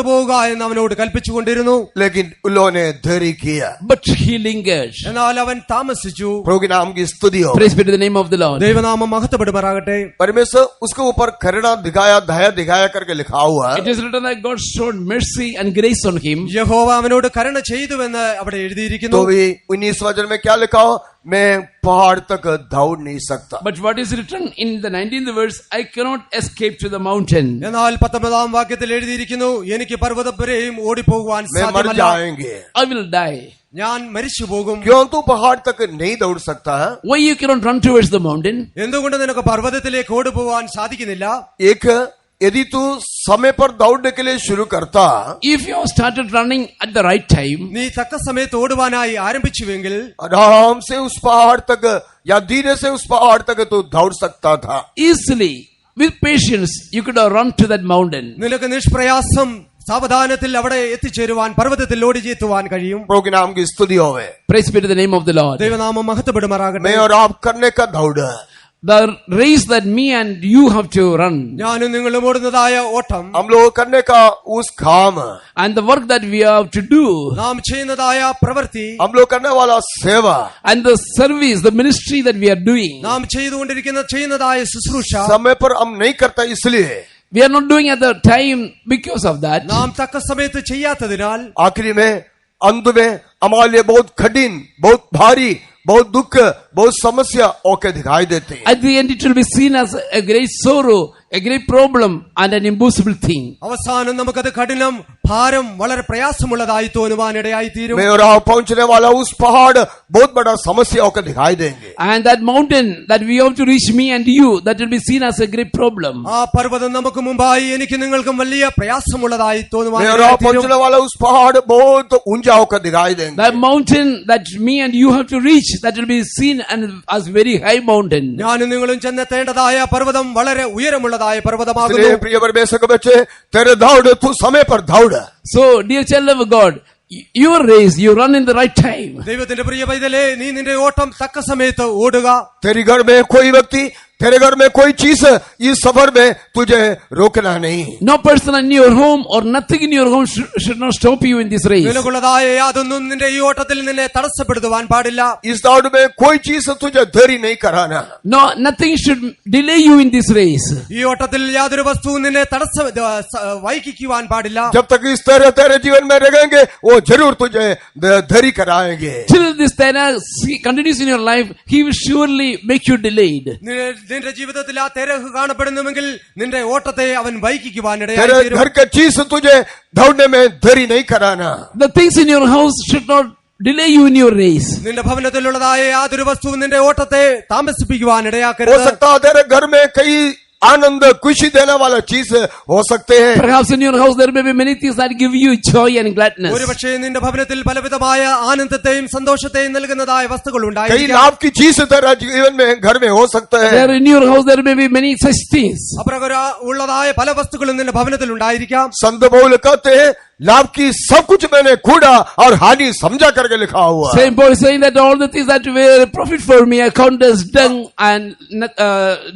പോവുക എന്ന് അവനോട് കൽപ്പിച്ചുകൊണ്ടിരുന്നു. लेकिन उन्होंने देरी किया। But he lingered. എന്നാൽ അവൻ താമസിച്ചു. प्रभु के नाम की स्तुति हो। Praise be to the name of the Lord. ദൈവനാമം മഹത്വപ്പെടുമാറാകട്ടെ. परमेश्वर उसके ऊपर करुणा दिखाया, दया दिखाया करके लिखा हुआ है। It is written that God showed mercy and grace on him. യഹോവ അവനോട് കരുണ ചെയ്തുവെന്ന് അവിടെ എഴുതിയിരിക്കുന്നു. तो भी 19 वचन में क्या लिखा हो, मैं पहाड़ तक दौड़ नहीं सकता। But what is written in the 19th verse, I cannot escape to the mountain. എന്നാൽ 19 വാക്യത്തിൽ എഴുതിയിരിക്കുന്നു, എനിക്ക് പർവ്വതം വരെയും ഓടിപ്പോകുവാൻ मैं मर സാധ്യമല്ല. जाएंगे। I will die. ഞാൻ മരിച്ചു പോകും. क्यों तू पहाड़ तक नहीं दौड़ सकता है? Why you cannot run towards the mountain? എന്തുകൊണ്ട് നിനക്ക് പർവ്വതത്തിലേക്ക് ഓടിപ്പോകാൻ സാധിക്കുന്നില്ല? एक यदि तू समय पर दौड़ने के लिए शुरू करता, If you started running at the right time, നീ തക്ക സമയത്ത് ഓടുവാനായി ആരംഭിച്ചുവെങ്കിൽ आराम से उस पहाड़ तक या धीरे से उस पहाड़ तक तू दौड़ सकता था। easily, with patience, you could have run to that mountain. നിനക്ക് നിഷ്പ്രയാസം സാവധാനത്തിൽ അവിടെ എത്തിച്ചേരുവാൻ, പർവ്വതത്തിൽ ഓടിച്ചെത്തുവാൻ കഴിയും. प्रभु के नाम की स्तुति होवे। Praise be to the name of the Lord. ദൈവനാമം മഹത്വപ്പെടുമാറാകട്ടെ. मैं और आप करने का दौड़ है। The race that me and you have to run, ഞാനും നിങ്ങളും ഓടുന്നതായ ഓട്ടം, हम लोग करने का उस काम, and the work that we have to do, നാം ചെയ്യുന്നതായ പ്രവൃത്തി, हम लोग करने वाला सेवा, and the service, the ministry that we are doing, നാം ചെയ്യുന്നതായ ശുശ്രൂഷ, समय पर हम नहीं करता, इसलिए we are not doing at the time because of that. നാം തക്ക സമയത്ത് ചെയ്യാത്തതിനാൽ आखिरी में अंत में हमारे लिए बहुत कठिन, बहुत भारी बहुत दुख, बहुत समस्या ओके दिखाई देती है। At the end, it will be seen as a great sorrow, a great problem, and an impossible thing. അവസാനം നമുക്കത് കഠിനം, ഭാരം, വളരെ പ്രയാസമുള്ളതായി തോന്നുവാനിടയായി തീരും. मैं और आप पहुंचने वाला उस पहाड़ बहुत बड़ा समस्या होकर दिखाई देंगे। And that mountain that we have to reach, me and you, that will be seen as a great problem. ആ പർവ്വതം നമുക്ക് മുമ്പായി എനിക്ക് നിങ്ങൾക്കും വലിയ പ്രയാസമുള്ളതായി मैं और തോന്നുവാനിടയായി आप पहुंचने തീരും. वाला उस पहाड़ बहुत ऊंचा होकर दिखाई देंगे। That mountain that me and you have to reach, that will be seen as very high mountain. ഞാനും നിങ്ങളും ചെന്നെത്തേണ്ടതായ പർവ്വതം വളരെ ഉയരമുള്ളതായ പർവ്വതമാകുന്നു. इसलिए प्रिय परमेश्वर के बच्चे, तेरे दौड़ तू समय पर दौड़। So, dear child of God, your race, you run in the right time. ദൈവത്തിന്റെ പ്രിയ പൈതലേ, നീ നിന്റെ ഓട്ടം തക്ക സമയത്ത് ഓടുക. तेरी घर में कोई व्यक्ति, तेरे घर में कोई चीज इस सफर में तुझे रोकना नहीं। No person in your home or nothing in your home should not stop you in this race. നിനക്കുള്ളതായ യാതൊന്നും നിന്റെ ഈ ഓട്ടത്തിൽ നിന്നെ തടസ്സപ്പെടുത്തുവാൻ പാടില്ല. इस दौड़ में कोई चीज तुझे देरी नहीं कराना। No, nothing should delay you in this race. ഈ ഓട്ടത്തിൽ യാതൊരു വസ്തുവും നിന്നെ വൈകിക്കുവാൻ പാടില്ല. जब तक इस तरह तेरे जीवन में रहेंगे, वो जरूर तुझे देरी कराएंगे। Till this terror continues in your life, he will surely make you delayed. നിന്റെ ജീവിതത്തിൽ ആ തെരഹ് കാണപ്പെടുന്നുവെങ്കിൽ നിന്റെ ഓട്ടത്തെ അവൻ വൈകിക്കുവാനിടയായി तेरे തീരും. घर का चीज तुझे दौड़ने में देरी नहीं कराना। The things in your house should not delay you in your race. നിന്റെ ഭവനത്തിലുള്ളതായ യാതൊരു വസ്തുവും നിന്റെ ഓട്ടത്തെ താമസിപ്പിക്കുവാൻ हो ഇടയാക്കരുത്. सकता है तेरे घर में कई आनंद खुशी देने वाला चीज हो सकते हैं। Perhaps in your house there may be many things that give you joy and gladness. ഒരുപക്ഷേ നിന്റെ ഭവനത്തിൽ പലവിധമായ ആനന്ദത്തെയും സന്തോഷത്തെയും നൽകുന്നതായ വസ്തുക്കൾ कई ഉണ്ടായിരിക്കാം. लाभ की चीज तेरा जीवन में घर में हो सकता है। There in your house there may be many such things. അപ്രകാരം ഉള്ളതായ പല വസ്തുക്കളും നിന്റെ ഭവനത്തിൽ ഉണ്ടായിരിക്കാം. संत पौल कहते हैं, लाभ की सब कुछ मैंने कूड़ा और हानि समझा करके लिखा हुआ है। Saint Paul is saying that all the things that were a profit for me I count as dung and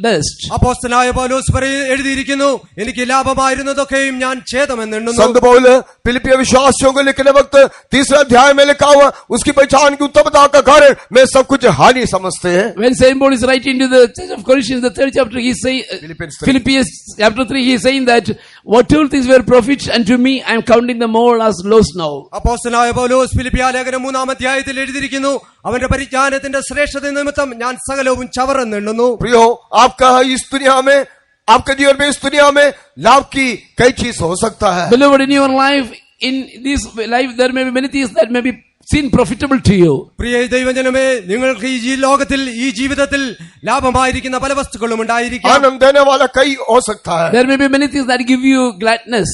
dust. അപ്പോസ്തലനായ പൗലോസ് എഴുതിയിരിക്കുന്നു, എനിക്ക് ലാഭമായിരുന്നതൊക്കെയും ഞാൻ ഛേദമെന്ന് എണ്ണുന്നു. संत पौल फिलिपिय विश्वासियों को लिखने वक्त 3 अध्याय में लिखा हुआ, उसकी पहचान की उत्तमता का कारण मैं सब कुछ हानि समझते हैं। When Saint Paul is writing to the church of Corinthians, the 3rd chapter, he is saying, Philippians chapter 3, he is saying that whatever things were profit unto me, I am counting them all as loss now. അപ്പോസ്തലനായ പൗലോസ് ഫിലിപ്പിയ ലേഖനം 3-ാം അധ്യായത്തിൽ എഴുതിയിരിക്കുന്നു, അവന്റെ പരിജ്ഞാനത്തിന്റെ ശ്രേഷ്ഠത നിമിത്തം ഞാൻ സകലവും ചവറെന്ന് എണ്ണുന്നു. प्रियो, आपका इस दुनिया में, आपके जीवन में, इस दुनिया में लाभ की कई चीज हो सकता है। Beloved, in your life, in this life, there may be many things that may be seen profitable to you. പ്രിയ ദൈവജനമേ, നിങ്ങൾക്ക് ഈ ലോകത്തിൽ, ഈ ജീവിതത്തിൽ ലാഭമായിരിക്കുന്ന പല വസ്തുക്കളും ഉണ്ടായിരിക്കാം. आनंद देने वाला कई हो सकता है, There may be many things that give you gladness.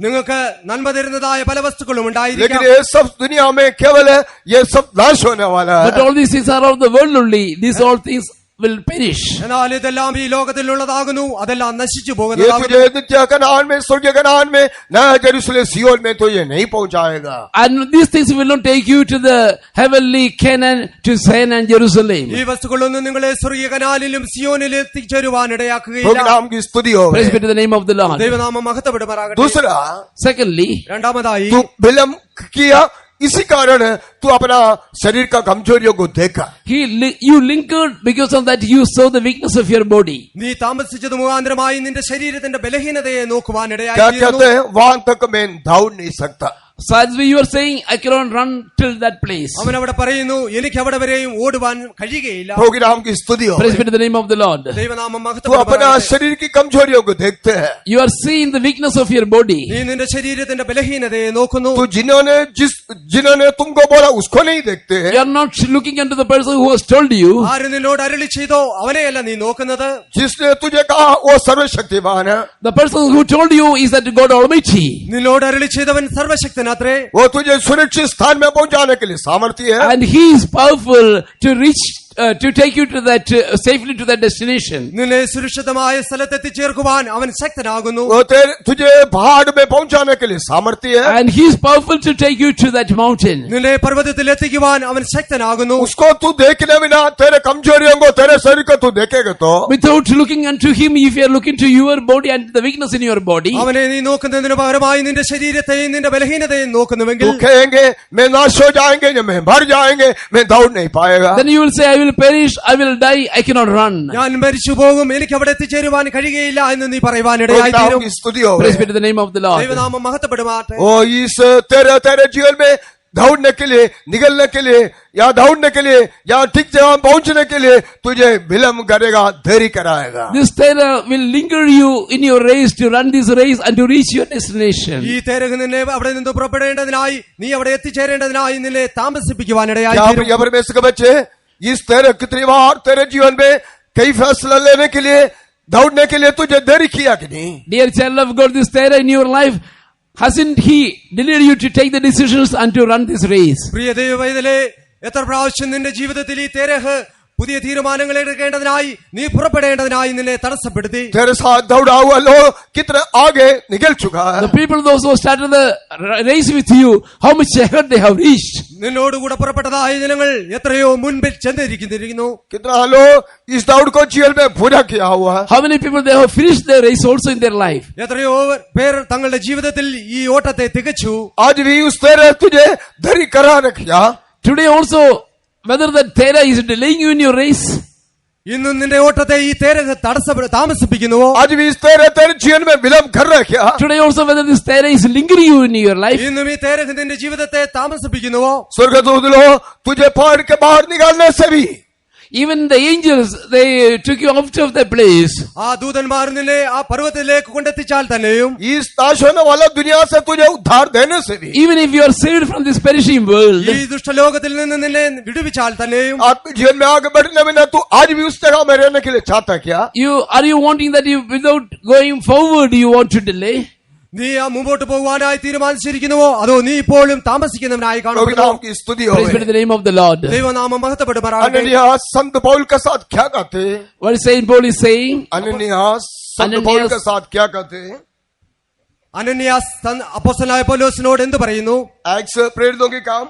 നിങ്ങൾക്ക് നന്മ തരുന്നതായ പല വസ്തുക്കളും लेकिन ഉണ്ടായിരിക്കാം. ये सब दुनिया में केवल है, ये सब नाश होने वाला But है। all these things are of the world only. These all things will perish. എന്നാൽ ഇതെല്ലാം ഈ ലോകത്തിലുള്ളതാകുന്നു, അതെല്ലാം നശിച്ചു ये പോകുന്നതാകുന്നു. तुझे नित्य कनान में, स्वर्गीय कनान में, नया जेरूसलम सियोन में तो ये नहीं पहुंचाएगा। And these things will not take you to the heavenly Canaan, to Zion and Jerusalem. ഈ വസ്തുക്കളൊന്നും നിങ്ങളെ സ്വർഗീയ കനാലിലും സിയോനിലും എത്തിച്ചേരുവാൻ ഇടയാക്കുകയില്ല. नाम की स्तुति हो। Praise be to the name of the Lord. ദൈവനാമം മഹത്വപ്പെടുമാറാകട്ടെ. दूसरा, Secondly, രണ്ടാമതായി, तू विलंब किया, इसी कारण तू अपना शरीर का कमजोरियों को देखा। you lingered because of that you saw the weakness of your body. നീ താമസിച്ചത് മുഖാന്തരമായി നിന്റെ ശരീരത്തിന്റെ ബലഹീനതയെ നോക്കുവാൻ क्या ഇടയായി. कहते हैं, वहां तक मैं दौड़ नहीं सकता। So as you are saying, I cannot run till that place. അവൻ അവിടെ പറയുന്നു, എനിക്ക് അവിടെ വരെയും ഓടുവാൻ കഴിയുകയില്ല. प्रोग्राम की स्तुति हो। Praise be to the name of the Lord. ദൈവനാമം तू अपना മഹത്വപ്പെടുമാറാകട്ടെ. शरीर की कमजोरियों को देखते हैं। You are seeing the weakness of your body. നീ നിന്റെ ശരീരത്തിന്റെ ബലഹീനതയെ നോക്കുന്നു. तू जिन्होंने तुमको बोला उसको नहीं देखते हैं। You are not looking into the person who has told you. ആര് നിന്നോട് അരുളി ചെയ്തോ അവനെയല്ല നീ നോക്കുന്നത്. जिसने तुझे कहा वो सर्वशक्तिमान है, The person who told you is that God Almighty. നിന്നോട് അരുളി ചെയ്തവൻ സർവശക്തനത്രേ. वो तुझे सुरक्षित स्थान में पहुंचाने के लिए सामर्थ्य है। And He is powerful to reach, to take you to that, safely to that destination. നിന്നെ സുരക്ഷിതമായ സ്ഥലത്തെത്തിച്ചേർക്കുവാൻ അവൻ ശക്തനാകുന്നു. वो तुझे पहाड़ में पहुंचाने के लिए सामर्थ्य है। And He is powerful to take you to that mountain. നിന്നെ പർവ്വതത്തിൽ എത്തിക്കുവാൻ അവൻ ശക്തനാകുന്നു. उसको तू देखने बिना तेरे कमजोरियों को, तेरे शरीर को तू देखेगा तो Without looking unto Him, if you are looking to your body and the weakness in your body, അവനെ നീ നോക്കുന്നതിന് പകരമായി നിന്റെ ശരീരത്തെയും നിന്റെ ബലഹീനതയും നോക്കുന്നുവെങ്കിൽ तू कहेंगे मैं नाश हो जाएंगे, मैं मर जाएंगे, मैं दौड़ नहीं पाएगा। then you will say, I will perish, I will die, I cannot run. ഞാൻ മരിച്ചു പോകും, എനിക്ക് അവിടെ എത്തിച്ചേരുവാൻ കഴിയുകയില്ല എന്ന് നീ പറയുവാനിടയായി തീരും. की स्तुति हो। Praise be to the name of the Lord. ദൈവനാമം മഹത്വപ്പെടുമാറാകട്ടെ. ओ इस तेरे जीवन में दौड़ने के लिए, निकलने के लिए या दौड़ने के लिए या ठीक जगह पहुंचने के लिए तुझे विलंब करेगा, देरी कराएगा। This terror will linger you in your race to run this race and to reach your destination. ഈ തേരഹ് നിന്നെ അവിടെ നിന്ന് പുറപ്പെടേണ്ടതിനായി, നീ അവിടെ എത്തിച്ചേരേണ്ടതിനായി നിന്നെ താമസിപ്പിക്കുവാനിടയായി क्या തീരും. प्रिय परमेश्वर के बच्चे, इस तेरे कितनी बार तेरे जीवन में कई फैसला लेने के लिए, दौड़ने के लिए तुझे देरी किया कि नहीं? Dear child of God, this terror in your life, hasn't he delayed you to take the decisions and to run this race? പ്രിയ ദൈവവൈതലേ, എത്ര പ്രാവശ്യം നിന്റെ ജീവിതത്തിൽ ഈ തേരഹ് പുതിയ തീരുമാനങ്ങൾ എടുക്കേണ്ടതിനായി, നീ പുറപ്പെടേണ്ടതിനായി നിന്നെ തടസ്സപ്പെടുത്തി. तेरे साथ दौड़ा हुआ लोग कितने आगे निकल चुका है. The people, those who started the race with you, how much ahead they have reached. നിന്നോടുകൂടെ പുറപ്പെട്ടതായ ജനങ്ങൾ എത്രയോ മുൻപിൽ ചെന്നിരിക്കുന്നു. कितना लोग इस दौड़ को जीवन में पूरा किया हुआ है. How many people they have finished their race also in their life? എത്രയോ പേർ തങ്ങളുടെ ജീവിതത്തിൽ ഈ ഓട്ടത്തെ തികച്ചു. आज भी उस तेरे तुझे देरी करा रखा. Today also, whether the terror is delaying you in your race, ഇന്നും നിന്റെ ഓട്ടത്തെ ഈ തേരഹ് താമസിപ്പിക്കുന്നുവോ? आज भी इस तेरे जीवन में विलंब कर रखा. today also whether this terror is lingering you in your life, ഇന്നും ഈ തേരഹ് നിന്റെ ജീവിതത്തെ താമസിപ്പിക്കുന്നുവോ? स्वर्गदूत लोग तुझे पहाड़ के बाहर निकालने से भी, even the angels, they took you out of the place. ആ ദൂതന്മാർ നിന്നെ ആ പർവ്വതത്തിലേക്ക് കൊണ്ടെത്തിച്ചാൽ തന്നെയും, इस नाश होने वाला दुनिया से तुझे उद्धार देने से भी, Even if you are saved from this perishing world, ഈ ദുഷ്ടലോകത്തിൽ നിന്ന് നിന്നെ വിടുവിച്ചാൽ തന്നെയും, आत्मिक जीवन में आगे बढ़ने में ना तू आज भी उस जगह में रहने के लिए चाहता क्या? are you wanting that you, without going forward, you want to delay? നീ ആ മുമ്പോട്ട് പോകുവാനായി തീരുമാനിച്ചിരിക്കുന്നുവോ, അതോ നീ ഇപ്പോഴും താമസിക്കുന്നവനായി प्रभु കാണുന്നു? नाम की स्तुति हो. Praise be to the name of the Lord. ദൈവനാമം മഹത്വപ്പെടുമാറാകട്ടെ. अननियास संत पौल के साथ क्या कहते? What Saint Paul is saying, अननियास संत अननियास- पौल के साथ क्या कहते? അനന്യാസ് അപ്പോസ്തലനായ പൗലോസിനോട് എന്ത് പറയുന്നു? एक्स प्रेरितों के काम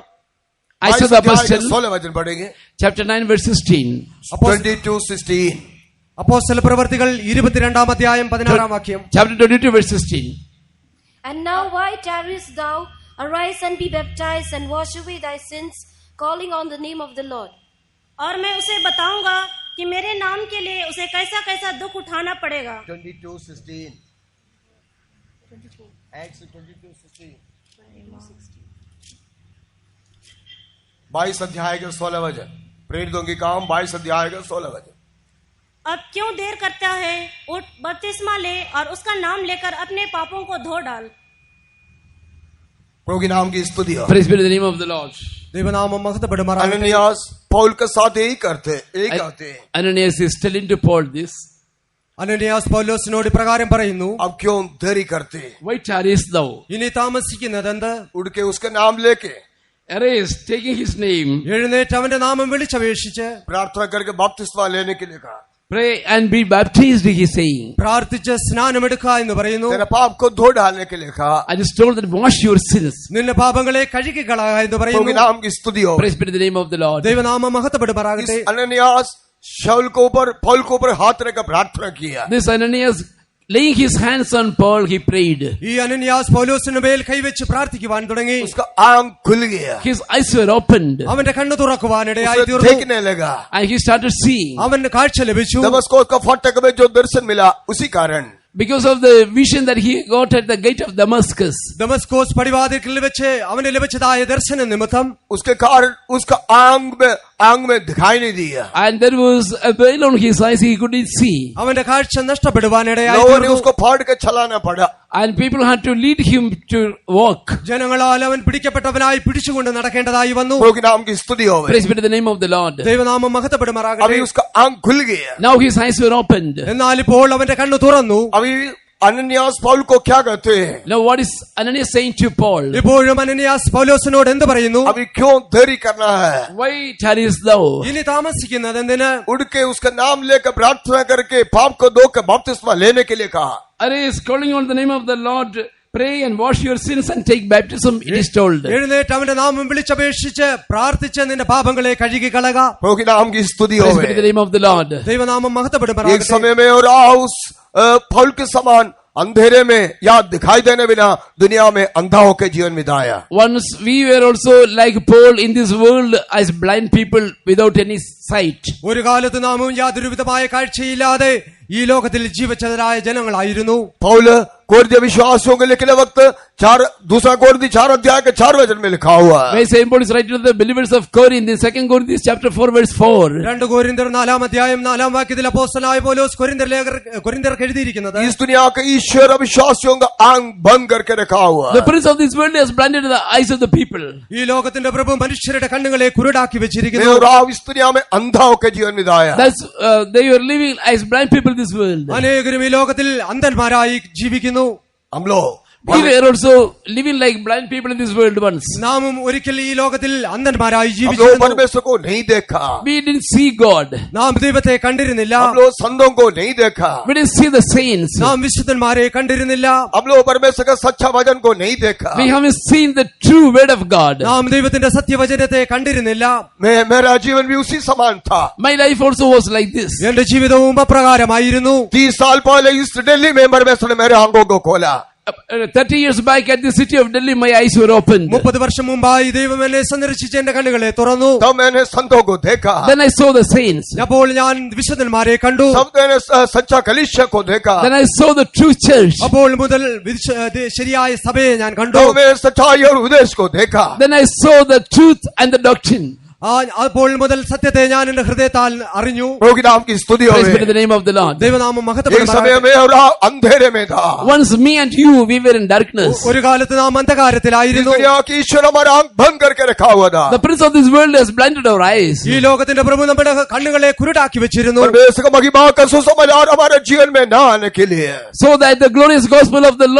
Acts of the Apostle, 16 वचन पढ़ेंगे. chapter 9, verse 16. 22:16. അപ്പോസ്തല പ്രവർത്തികൾ 22 അധ്യായം 16 വാക്യം. Chapter 22, verse 16. And now why tarriest thou? Arise and be baptized and wash away thy sins, calling on the name of the Lord. और मैं उसे बताऊंगा कि मेरे नाम के लिए उसे कैसा कैसा दुख उठाना पड़ेगा. 22:16. एक्स 22:16. 22 अध्याय के 16 वचन. प्रेरितों के काम 22 अध्याय के 16 वचन. अब क्यों देर करता है? उठ, बपतिस्मा ले और उसका नाम लेकर अपने पापों को धो डाल. प्रभु के नाम की स्तुति हो. Praise be to the name of the Lord. ദൈവനാമം മഹത്വപ്പെടുമാറാകട്ടെ. अननियास पौल के साथ यही कहते. Ananias is telling to Paul this. അനന്യാസ് പൗലോസിനോട് ഇപ്രകാരം പറയുന്നു, अब क्यों देरी करते? Why tarriest thou? ഇനി താമസിക്കുന്നതെന്ത്? उड़ के उसका नाम लेके Arise, taking his name, എഴുന്നേറ്റ് അവന്റെ നാമം വിളിച്ചപേക്ഷിച്ച് प्रार्थना करके बपतिस्मा लेने के लिए कहा. pray and be baptized, he is saying. പ്രാർത്ഥിച്ച് സ്നാനമെടുക്കുക എന്ന് പറയുന്നു. तेरे पाप को धो डालने के लिए कहा. I just told that wash your sins. നിന്റെ പാപങ്ങളെ കഴുകിക്കളയുക എന്ന് प्रभु के പറയുന്നു. नाम की स्तुति हो. Praise be to the name of the Lord. ദൈവനാമം മഹത്വപ്പെടുമാറാകട്ടെ. इस अननियास शाऊल को ऊपर पौल को ऊपर हाथ रखकर प्रार्थना किया. This Ananias, laying his hands on Paul, he prayed. ഈ അനന്യാസ് പൗലോസിന് മേൽ കൈവച്ച് പ്രാർത്ഥിക്കുവാൻ തുടങ്ങി. उसका आंख खुल गया. His eyes were opened അവന്റെ കണ്ണു തുറക്കുവാനിടയായി उसे തീർന്നു. देखने लगा. and he started seeing. അവന് കാഴ്ച ലഭിച്ചു. दमस्को का फाटक में जो दर्शन मिला उसी कारण Because of the vision that he got at the gate of Damascus. Damascus പടിവാതിൽക്കൽ വെച്ച് അവന് ലഭിച്ചതായ ദർശന നിമിത്തം उसके कारण उसका आंग में दिखाई नहीं दिया. And there was a veil on his eyes, he couldn't see. അവന്റെ കാഴ്ച നഷ്ടപ്പെടുവാനിടയായി लोगों ने തീർന്നു. उसको फाड़ के चलाना पड़ा. And people had to lead him to walk. ജനങ്ങളാൽ അവൻ പിടിക്കപ്പെട്ടവനായി പിടിച്ചുകൊണ്ട് നടക്കേണ്ടതായി വന്നു. प्रभु के नाम की स्तुति हो. Praise be to the name of the Lord. ദൈവനാമം മഹത്വപ്പെടുമാറാകട്ടെ. अभी उसका आंख खुल गया. Now his eyes were opened. എന്നാൽ ഇപ്പോൾ അവന്റെ കണ്ണു തുറന്നു. अभी अनन्यास पौल को क्या कहते हैं? Now what is Ananias saying to Paul? ഇപ്പോഴും അനന്യാസ് പൗലോസിനോട് എന്ത് പറയുന്നു? अभी क्यों देरी करना है? Why tarriest thou? ഇനി താമസിക്കുന്നത് എന്തിന്? उड़ के उसका नाम लेकर प्रार्थना करके पाप को धोकर बपतिस्मा लेने के लिए कहा. Arise, calling on the name of the Lord, pray and wash your sins and take baptism, it is told. എഴുന്നേറ്റ് അവന്റെ നാമം വിളിച്ചപേക്ഷിച്ച് പ്രാർത്ഥിച്ച് നിന്റെ പാപങ്ങളെ കഴുകിക്കളക. प्रभु के नाम की स्तुति हो. Praise be to the name of the Lord. ദൈവനാമം एक മഹത്വപ്പെടുമാറാകട്ടെ. समय में और उस पौल के समान अंधेरे में या दिखाई देने बिना दुनिया में अंधा होकर जीवन बिताया. Once we were also like Paul in this world as blind people without any sight. ഒരു കാലത്ത് നാമും യാതൊരു വിധമായ കാഴ്ചയില്ലാതെ ഈ ലോകത്തിൽ ജീവിച്ചവരായ ജനങ്ങളായിരുന്നു. पौल कोरिन्थ विश्वासियों के लिखने वक्त दूसरा कोरिन्थी 4 अध्याय के 4 वचन में लिखा हुआ है। Where St. Paul is writing to the believers of Corinth in 2 Corinthians chapter 4 verse 4. 2 കൊരിന്ത്യർ 4 അധ്യായം 4 വാക്യത്തിൽ അപ്പോസ്തലനായ പൗലോസ് കൊരിന്ത്യർക്ക് എഴുതിയിരിക്കുന്നത്, इस दुनिया के ईश्वर अविश्वासियों का आंख बंद करके रखा हुआ The है। prince of this world has blinded the eyes of the people. ഈ ലോകത്തിന്റെ പ്രഭു മനുഷ്യരുടെ കണ്ണുകളെ കുരുടാക്കി मैं വെച്ചിരിക്കുന്നു. और आप इस दुनिया में अंधा होकर जीवन बिताया। That's they are living as blind people in this world. അനേകരും ഈ ലോകത്തിൽ അന്ധന്മാരായി ജീവിക്കുന്നു. हम लोग We were also living like blind people in this world once. നാമും ഒരിക്കൽ ഈ ലോകത്തിൽ അന്ധന്മാരായി हम लोग ജീവിച്ചിരുന്നു. परमेश्वर को नहीं देखा, We didn't see God. നാം ദൈവത്തെ കണ്ടിരുന്നില്ല. हम लोग संतों को नहीं देखा, We didn't see the saints. നാം വിശുദ്ധന്മാരെ കണ്ടിരുന്നില്ല. हम लोग परमेश्वर का सच्चा वचन को नहीं देखा। We haven't seen the true word of God. നാം ദൈവത്തിന്റെ സത്യവചനത്തെ കണ്ടിരുന്നില്ല. मेरा जीवन भी उसी समान था। My life also was like this. എന്റെ ജീവിതവും അപ്രകാരമായിരുന്നു. 30 साल पहले इस दिल्ली में परमेश्वर ने मेरे आंखों को खोला। 30 years back at the city of Delhi, my eyes were opened. 30 വർഷം മുമ്പായി ദൈവം എന്നെ സന്ദർശിച്ച് എന്റെ കണ്ണുകളെ തുറന്നു. तब मैंने संतों को देखा, Then I saw the saints. അപ്പോൾ ഞാൻ വിശുദ്ധന്മാരെ കണ്ടു. तब मैंने सच्चा कलीसिया को देखा, Then I saw the true church. അപ്പോൾ മുതൽ ശരിയായ സഭയെ ഞാൻ കണ്ടു. तब मैं सच्चाई और उपदेश को देखा। Then I saw the truth and the doctrine. അപ്പോൾ മുതൽ സത്യത്തെ ഞാൻ എന്റെ ഹൃദയത്താൽ അറിഞ്ഞു. प्रभु की नाम की स्तुति हो। Praise be to the name of the Lord. ദൈവനാമം एक समय മഹത്വപ്പെടുമാറാകട്ടെ. में और आप अंधेरे में था। Once me and you, we were in darkness. ഒരു കാലത്ത് നാം इस അന്ധകാരത്തിലായിരുന്നു. दुनिया की ईश्वर हमारा आंख बंद करके रखा हुआ था। The prince of this world has blinded our eyes. ഈ ലോകത്തിന്റെ പ്രഭു നമ്മുടെ കണ്ണുകളെ കുരുടാക്കി വെച്ചിരുന്നു. परमेश्वर का महिमा का सुसमाचार हमारे जीवन में न आने के लिए So that the glorious gospel of the Lord